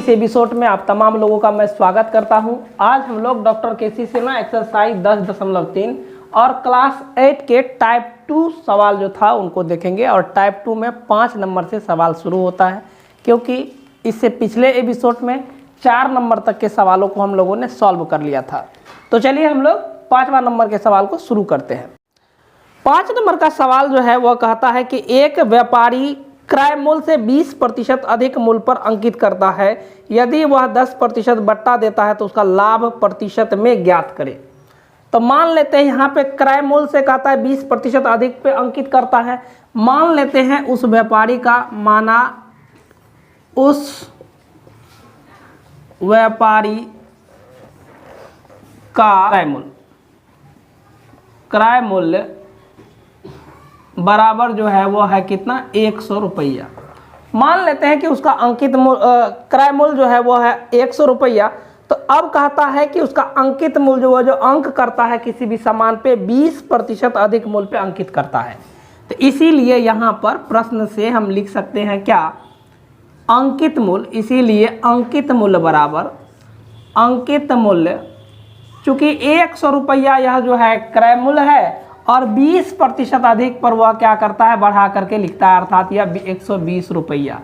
इस एपिसोड में आप तमाम लोगों का मैं स्वागत करता हूं। आज हम लोग डॉक्टर केसी सिन्हा एक्सरसाइज 10.3 और क्लास 8 के टाइप 2 सवाल जो था उनको देखेंगे। और टाइप 2 में 5 नंबर से सवाल शुरू होता है, क्योंकि इससे पिछले एपिसोड में 4 नंबर तक के सवालों को हम लोगों ने सॉल्व कर लिया था। तो चलिए हम लोग 5वां नंबर के सवाल को शुरू करते हैं। 5 नंबर का सवाल जो है वह कहता है कि एक व्यापारी क्रय मूल्य से 20% अधिक मूल्य पर अंकित करता है। यदि वह 10% बट्टा देता है तो उसका लाभ प्रतिशत में ज्ञात करें। तो मान लेते हैं यहाँ पे क्रय मूल्य से कहता है 20% अधिक पे अंकित करता है। मान लेते हैं उस व्यापारी का, माना उस व्यापारी का क्रय मूल्य बराबर जो है वो है कितना, 100 रुपया। मान लेते हैं कि उसका अंकित क्रय मूल्य जो है वो है 100 रुपया। तो अब कहता है कि उसका अंकित मूल्य जो अंक करता है किसी भी सामान पे 20% अधिक मूल्य पे अंकित करता है। तो इसीलिए यहाँ पर प्रश्न से हम लिख सकते हैं क्या, अंकित मूल्य। इसीलिए अंकित मूल्य बराबर अंकित मूल्य, चूंकि 100 रुपया यह जो है क्रय मूल्य है और 20% अधिक पर वह क्या करता है, बढ़ा करके लिखता है, अर्थात यह 120 रुपया।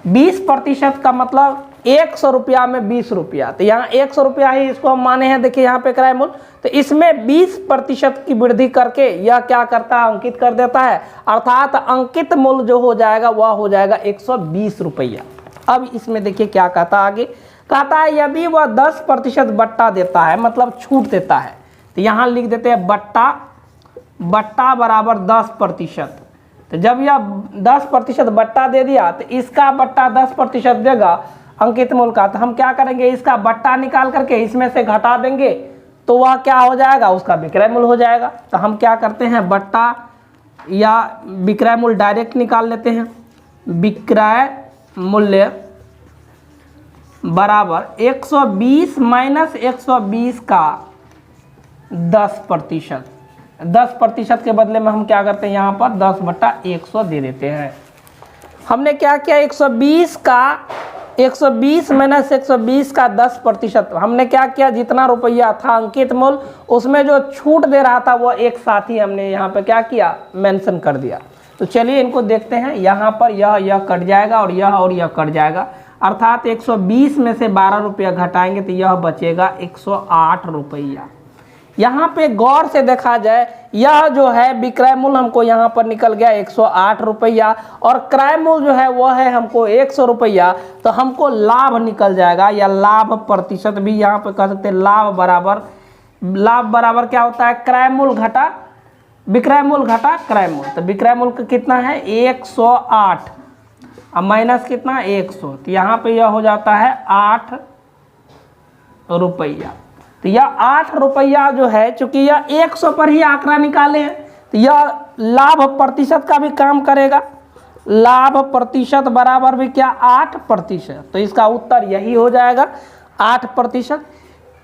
20% का मतलब 100 रुपया में 20 रुपया। तो यहाँ 100 रुपया ही इसको हम माने हैं। देखिए यहाँ पे क्रय मूल्य, तो इसमें 20% की वृद्धि करके यह क्या करता है, अंकित कर देता है। अर्थात अंकित मूल्य जो हो जाएगा वह हो जाएगा 120 रुपया। अब इसमें देखिए क्या कहता है आगे, कहता है यदि वह 10% बट्टा देता है, मतलब छूट देता है। तो यहाँ लिख देते हैं बट्टा बराबर 10%। तो जब यह 10% बट्टा दे दिया तो इसका बट्टा 10% देगा अंकित मूल्य का। तो हम क्या करेंगे, इसका बट्टा निकाल करके इसमें से घटा देंगे तो वह क्या हो जाएगा, उसका विक्रय मूल्य हो जाएगा। तो हम क्या करते हैं, बट्टा या विक्रय मूल्य डायरेक्ट निकाल लेते हैं। विक्रय मूल्य बराबर 120 माइनस 120 का 10%। 10% के बदले में हम क्या करते हैं, यहाँ पर 10/100 दे देते हैं। हमने क्या किया, 120 माइनस 120 का 10%। हमने क्या किया, जितना रुपया था अंकित मूल्य उसमें जो छूट दे रहा था वो एक साथ ही हमने यहाँ पे क्या किया, मेंशन कर दिया। तो चलिए इनको देखते हैं। यहाँ पर यह कट जाएगा और यह कट जाएगा। अर्थात 120 में से 12 रुपया घटाएंगे तो यह बचेगा 108 रुपया। यहाँ पे गौर से देखा जाए, यह जो है विक्रय मूल्य हमको यहाँ पर निकल गया 108 रुपया और क्रय मूल्य जो है वह है हमको 100 रुपया। तो हमको लाभ निकल जाएगा, या लाभ प्रतिशत भी यहाँ पे कह सकते हैं। लाभ बराबर क्या होता है, क्रय मूल्य घटा विक्रय मूल्य घटा क्रय मूल्य। तो विक्रय मूल्य कितना है, 108 और माइनस कितना, 100। तो यहाँ पे यह हो जाता है 8 रुपया। तो यह 8 रुपया जो है, चूंकि यह 100 पर ही आंकड़ा निकाले हैं, तो यह लाभ प्रतिशत का भी काम करेगा। लाभ प्रतिशत बराबर भी क्या, 8%। तो इसका उत्तर यही हो जाएगा 8%।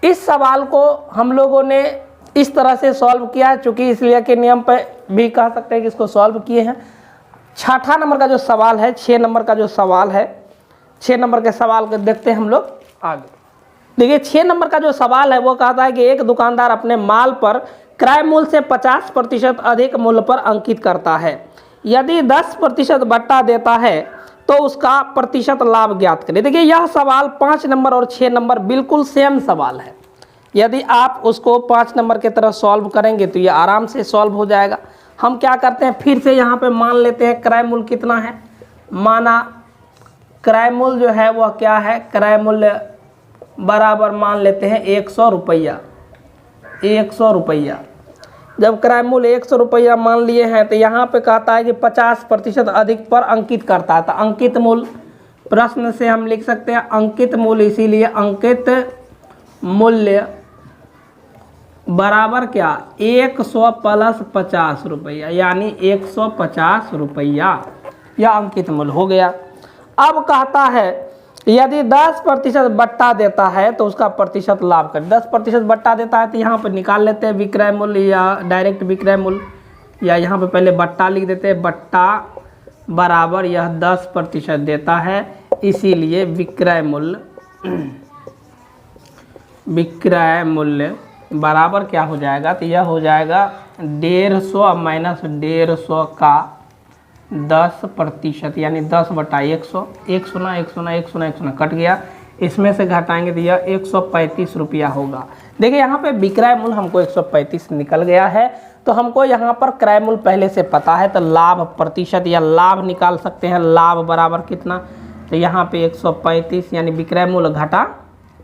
इस सवाल को हम लोगों ने इस तरह से सॉल्व किया है, चूंकि इसलिए के नियम पर भी कह सकते हैं कि इसको सॉल्व किए हैं। 6ठा नंबर का जो सवाल है, 6 नंबर का जो सवाल है, 6 नंबर के सवाल को देखते हैं हम लोग आगे। देखिए 6 नंबर का जो सवाल है वो कहता है कि एक दुकानदार अपने माल पर क्रय मूल्य से 50% अधिक मूल्य पर अंकित करता है। यदि 10% बट्टा देता है तो उसका प्रतिशत लाभ ज्ञात करें। देखिए यह सवाल 5 नंबर और 6 नंबर बिल्कुल सेम सवाल है। यदि आप उसको 5 नंबर की तरह सॉल्व करेंगे तो ये आराम से सॉल्व हो जाएगा। हम क्या करते हैं, फिर से यहाँ पे मान लेते हैं क्रय मूल्य कितना है। माना क्रय मूल्य जो है वह क्या है, क्रय मूल्य बराबर मान लेते हैं 100 रुपया। 100 रुपया, जब क्रय मूल्य 100 रुपया मान लिए हैं तो यहाँ पे कहता है कि 50% अधिक पर अंकित करता है। तो अंकित मूल्य, प्रश्न से हम लिख सकते हैं अंकित मूल्य। इसीलिए अंकित मूल्य बराबर क्या, 100 प्लस 50 रुपया, यानी 150 रुपया। यह अंकित मूल्य हो गया। अब कहता है यदि 10% बट्टा देता है तो उसका प्रतिशत लाभ करें। 10% बट्टा देता है तो यहाँ पर निकाल लेते हैं विक्रय मूल्य या डायरेक्ट विक्रय मूल्य, या यहाँ पे पहले बट्टा लिख देते हैं। बट्टा बराबर यह 10% देता है, इसीलिए विक्रय मूल्य बराबर क्या हो जाएगा, तो यह हो जाएगा 150 माइनस 150 का 10% यानी 10/100। 100 ना 100 ना 100 ना 100 ना कट गया, इसमें से घटाएंगे तो यह 135 रुपया होगा। देखिए यहाँ पे विक्रय मूल्य हमको 135 निकल गया है, तो हमको यहाँ पर क्रय मूल्य पहले से पता है, तो लाभ प्रतिशत या लाभ निकाल सकते हैं। लाभ बराबर कितना, तो यहाँ पे 135 यानी विक्रय मूल्य घटा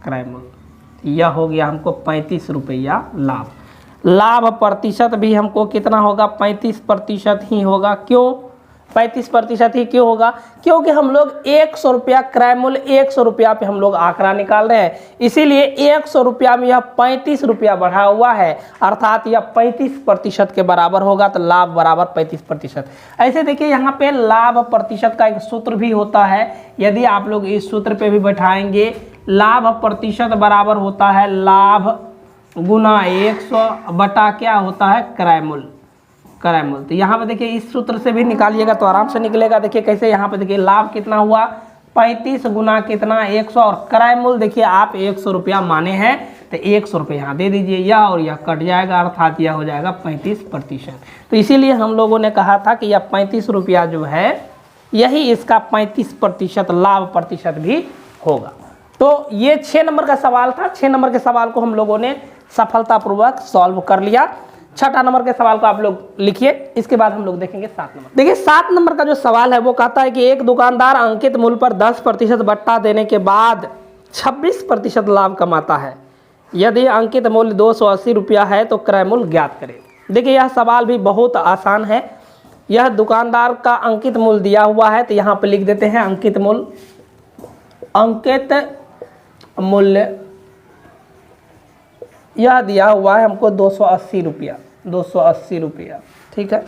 क्रय मूल्य, यह हो गया हमको 35 रुपया लाभ। लाभ प्रतिशत भी हमको कितना होगा, 35% ही होगा। क्यों 35% ही क्यों होगा, क्योंकि हम लोग 100 रुपया क्रय मूल्य 100 रुपया पे हम लोग आंकड़ा निकाल रहे हैं, इसीलिए 100 रुपया में यह 35 रुपया बढ़ा हुआ है, अर्थात यह 35% के बराबर होगा। तो लाभ बराबर 35%। ऐसे देखिए यहाँ पे लाभ प्रतिशत का एक सूत्र भी होता है, यदि आप लोग इस सूत्र पे भी बैठाएंगे, लाभ प्रतिशत बराबर होता है लाभ गुना 100 बटा क्या होता है, क्रय मूल्य। तो यहाँ पे देखिए इस सूत्र से भी निकालिएगा तो आराम से निकलेगा। देखिए कैसे, यहाँ पे देखिए लाभ कितना हुआ 35 गुना कितना 100, और क्रय मूल्य देखिए आप 100 रुपया माने हैं, तो 100 रुपये यहाँ दे दीजिए, यह और यह कट जाएगा, अर्थात यह हो जाएगा 35%। तो इसीलिए हम लोगों ने कहा था कि यह 35 रुपया जो है यही इसका 35% लाभ प्रतिशत भी होगा। तो ये 6 नंबर का सवाल था। 6 नंबर के सवाल को हम लोगों ने सफलतापूर्वक सॉल्व कर लिया। 6 नंबर के सवाल को आप लोग लिखिए, इसके बाद हम लोग देखेंगे 7 नंबर। देखिए 7 नंबर का जो सवाल है वो कहता है कि एक दुकानदार अंकित मूल्य पर 10% बट्टा देने के बाद 26% लाभ कमाता है। यदि अंकित मूल्य 280 रुपया है तो क्रय मूल्य ज्ञात करें। देखिए यह सवाल भी बहुत आसान है। यह दुकानदार का अंकित मूल्य दिया हुआ है, तो यहाँ पे लिख देते हैं अंकित मूल्य यह दिया हुआ है हमको 280 रुपया। ठीक है,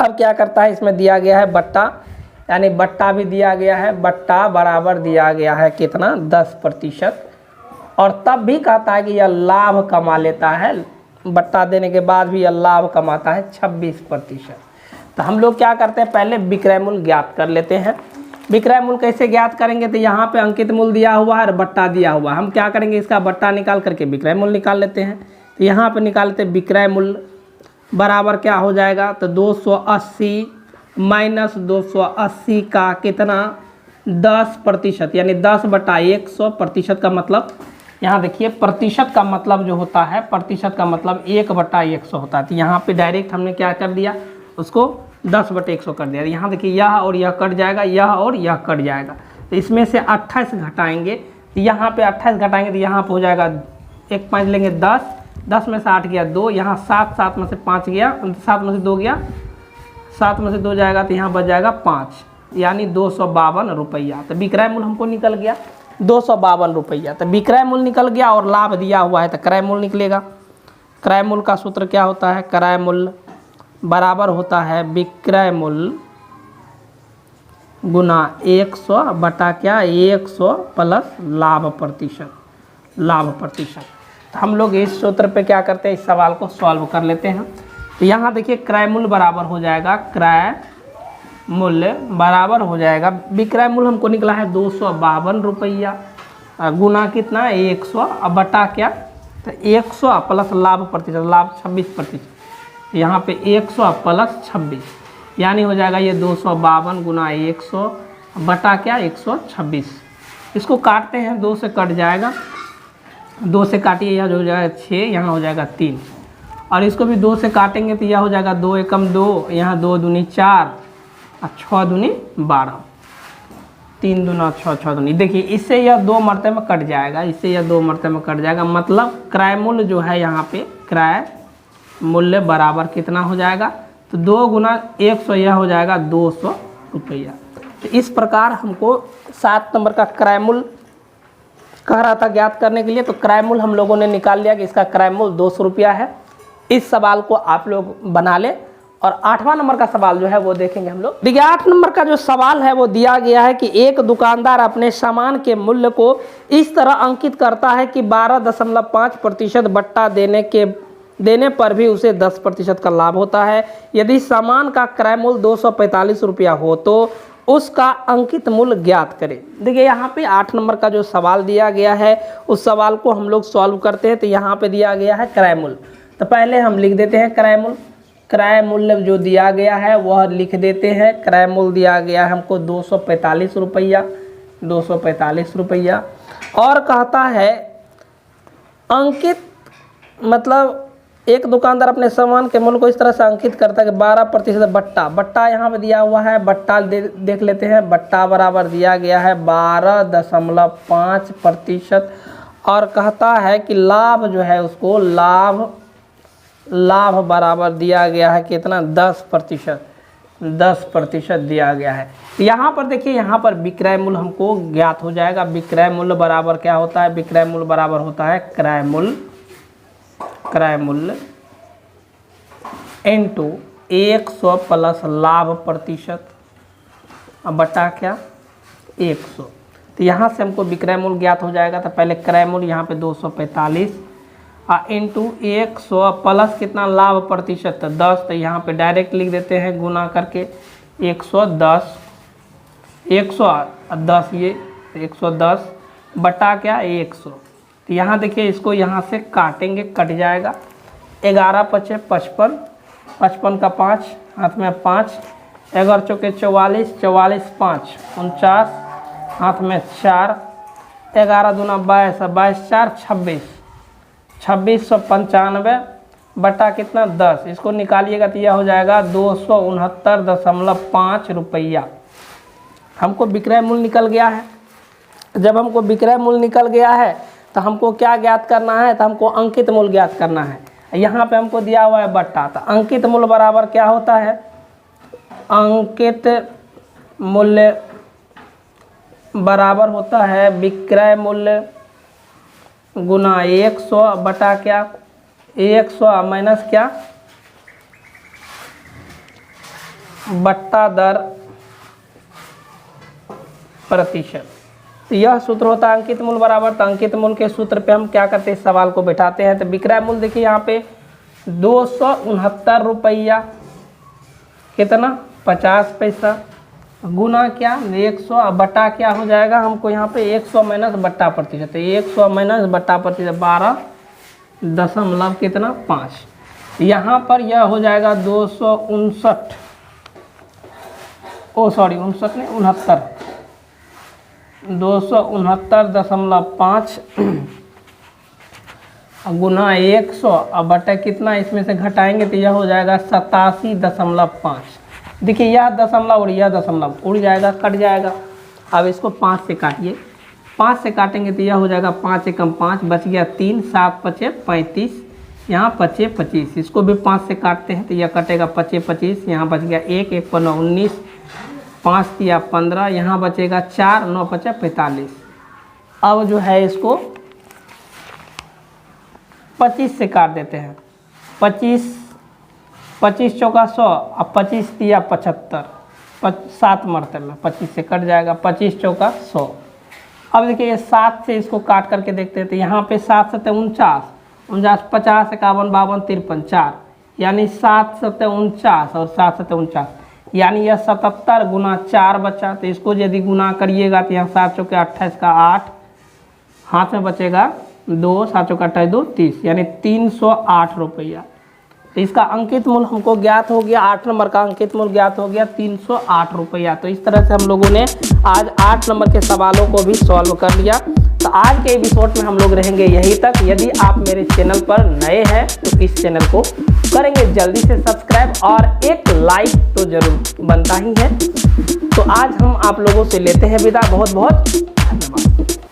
अब क्या करता है, इसमें दिया गया है बट्टा, यानी बट्टा भी दिया गया है, बट्टा बराबर दिया गया है कितना 10%, और तब भी कहता है कि यह लाभ कमा लेता है, बट्टा देने के बाद भी यह लाभ कमाता है 26%। तो हम लोग क्या करते हैं, पहले विक्रय मूल्य ज्ञात कर लेते हैं। विक्रय मूल्य कैसे ज्ञात करेंगे, तो यहाँ पे अंकित मूल्य दिया हुआ है और बट्टा दिया हुआ है, हम क्या करेंगे इसका बट्टा निकाल करके विक्रय मूल्य निकाल लेते हैं। तो यहाँ पे निकाल लेते हैं विक्रय मूल्य बराबर क्या हो जाएगा, तो 280 माइनस 280 का कितना 10%, यानी 10/100। प्रतिशत का मतलब यहाँ देखिए, प्रतिशत का मतलब जो होता है, प्रतिशत का मतलब 1/100 होता है। तो यहाँ पे डायरेक्ट हमने क्या कर दिया, उसको 10/100 कर दिया। यहाँ देखिए यह और यह कट जाएगा, यह और यह कट जाएगा, तो इसमें से 28 घटाएंगे, तो यहाँ पे 28 घटाएंगे तो यहाँ पे हो जाएगा 1 5 लेंगे 10 में से 8 गया 2, यहाँ 7 में से 5 गया, 7 में से 2 गया, 7 में से 2 जाएगा तो यहाँ बच जाएगा 5, यानी 252 रुपया। तो विक्रय मूल्य हमको निकल गया 252 रुपया। तो विक्रय मूल्य निकल गया और लाभ दिया हुआ है तो क्रय मूल्य निकलेगा। क्रय मूल्य का सूत्र क्या होता है, क्रय मूल्य बराबर होता है विक्रय मूल्य गुना 100 बटा क्या 100 प्लस लाभ प्रतिशत। तो हम लोग इस सूत्र पे क्या करते हैं, इस सवाल को सॉल्व कर लेते हैं। तो यहाँ देखिए क्रय मूल्य बराबर हो जाएगा, क्रय मूल्य बराबर हो जाएगा, विक्रय मूल्य हमको निकला है 252 रुपया, गुना कितना 100, अब बटा क्या, तो 100 प्लस लाभ प्रतिशत, लाभ 26%, यहाँ पे 100 प्लस 26, यानी हो जाएगा ये 252 गुना 100 बटा क्या 126। इसको काटते हैं, 2 से कट जाएगा, 2 से काटिए यह हो जाएगा 6, यहाँ हो जाएगा 3, और इसको भी 2 से काटेंगे तो यह हो जाएगा 2 एकम 2, यहाँ 2 दूनी 4 और 6 दूनी 12, 3 दूना 6, 6 दूनी, देखिए इससे यह 2 मरते में कट जाएगा, इससे यह 2 मरते में कट जाएगा। मतलब क्रय मूल्य जो है यहाँ पे क्रय मूल्य बराबर कितना हो जाएगा, तो 2 गुना 100 यह हो जाएगा 200 रुपया। तो इस प्रकार हमको 7 नंबर का क्रय मूल्य कह रहा था ज्ञात करने के लिए, तो क्रय मूल्य हम लोगों ने निकाल लिया कि इसका क्रय मूल्य 200 रुपया है। इस सवाल को आप लोग बना लें। और 8वां नंबर का सवाल जो है वो देखेंगे हम लोग। देखिए 8 नंबर का जो सवाल है वो दिया गया है कि एक दुकानदार अपने सामान के मूल्य को इस तरह अंकित करता है कि 12.5% बट्टा देने पर भी उसे 10% का लाभ होता है। यदि सामान का क्रय मूल्य 245 रुपया हो तो उसका अंकित मूल्य ज्ञात करें। देखिए यहाँ पे 8 नंबर का जो सवाल दिया गया है उस सवाल को हम लोग सॉल्व करते हैं। तो यहाँ पे दिया गया है क्रय मूल्य, तो पहले हम लिख देते हैं क्रय मूल्य। क्रय मूल्य जो दिया गया है वह लिख देते हैं। क्रय मूल्य दिया गया है हमको 245 रुपया, 245 रुपया। और कहता है अंकित, मतलब एक दुकानदार अपने सामान के मूल्य को इस तरह से अंकित करता है कि 12% बट्टा, बट्टा यहाँ पे दिया हुआ है, बट्टा देख लेते हैं। बट्टा बराबर दिया गया है 12.5%। और कहता है कि लाभ जो है उसको लाभ बराबर दिया गया है कितना, 10%, 10% दिया गया है। यहाँ पर देखिए, यहाँ पर विक्रय मूल्य हमको ज्ञात हो जाएगा। विक्रय मूल्य बराबर क्या होता है, विक्रय मूल्य बराबर होता है क्रय मूल्य इनटू 100 प्लस लाभ प्रतिशत, अब बटा क्या 100। तो यहाँ से हमको विक्रय मूल्य ज्ञात हो जाएगा। तो पहले क्रय मूल्य यहाँ पे 245 इंटू 100 प्लस कितना लाभ प्रतिशत 10। तो यहाँ पे डायरेक्ट लिख देते हैं गुना करके 110, 110 ये 110 बटा क्या 100। तो यहाँ देखिए इसको यहाँ से काटेंगे, कट जाएगा। 11 पचे 55, 55 का 5 हाथ में 5, 11 चौके 44, 44 5 49 हाथ में 4, 11 दूना 22, 22 4 26, 2695 बटा कितना 10। इसको निकालिएगा तो यह हो जाएगा 269.5 रुपया। हमको विक्रय मूल्य निकल गया है। जब हमको विक्रय मूल्य निकल गया है तो हमको क्या ज्ञात करना है, तो हमको अंकित मूल्य ज्ञात करना है। यहाँ पे हमको दिया हुआ है बट्टा, तो अंकित मूल्य बराबर क्या होता है, अंकित मूल्य बराबर होता है विक्रय मूल्य गुना 100 बटा क्या 100 माइनस क्या बट्टा दर प्रतिशत। तो यह सूत्र होता है अंकित मूल्य बराबर। तो अंकित मूल्य के सूत्र पे हम क्या करते हैं, सवाल को बैठाते हैं। तो विक्रय मूल्य देखिए यहाँ पे 269 रुपया कितना 50 पैसा गुना क्या 100 बटा क्या हो जाएगा हमको यहाँ पे 100 माइनस बट्टा प्रतिशत। 100 माइनस बट्टा प्रतिशत 12 कितना 5। यहाँ पर यह हो जाएगा 259, ओ सॉरी 59 नहीं 69, 269.5 गुना 100 अब बटा कितना इसमें से घटाएंगे तो यह हो जाएगा 87.5। देखिए यह दशमलव और यह दशमलव उड़ जाएगा, कट जाएगा। अब इसको 5 से काटिए, 5 से काटेंगे तो यह हो जाएगा 5 एकम 5 बच गया 3, 7 पचे 35, यहाँ पचे 25। इसको भी 5 से काटते हैं तो यह कटेगा पचे 25, यहाँ बच गया 1, 1 पर 9 19, 5 तिया 15, यहाँ बचेगा 4, 9 पचे 45। अब जो है इसको 25 से काट देते हैं, 25 चौका 100 अब 25 तिया 75, 7 मरतबे 25 से कट जाएगा, 25 चौका 100। अब देखिए ये 7 से इसको काट करके देखते हैं तो यहाँ पे 7 सत्ते 49, 50 51 52 53 4, यानी 7 सत्ते 49 और 7 सत्ते 49, यानी यह 77 गुना 4 बचा। तो इसको यदि गुना करिएगा तो यहाँ 7 चौके 28 का 8, हाथ में बचेगा 2, 7 चौका 28 2 30, यानी 308 रुपया। तो इसका अंकित मूल्य हमको ज्ञात हो गया, 8 नंबर का अंकित मूल्य ज्ञात हो गया 308 रुपया। तो इस तरह से हम लोगों ने आज 8 नंबर के सवालों को भी सॉल्व कर लिया। तो आज के एपिसोड में हम लोग रहेंगे यहीं तक। यदि आप मेरे चैनल पर नए हैं तो इस चैनल को करेंगे जल्दी से सब्सक्राइब और एक लाइक तो जरूर बनता ही है। तो आज हम आप लोगों से लेते हैं विदा, बहुत बहुत धन्यवाद।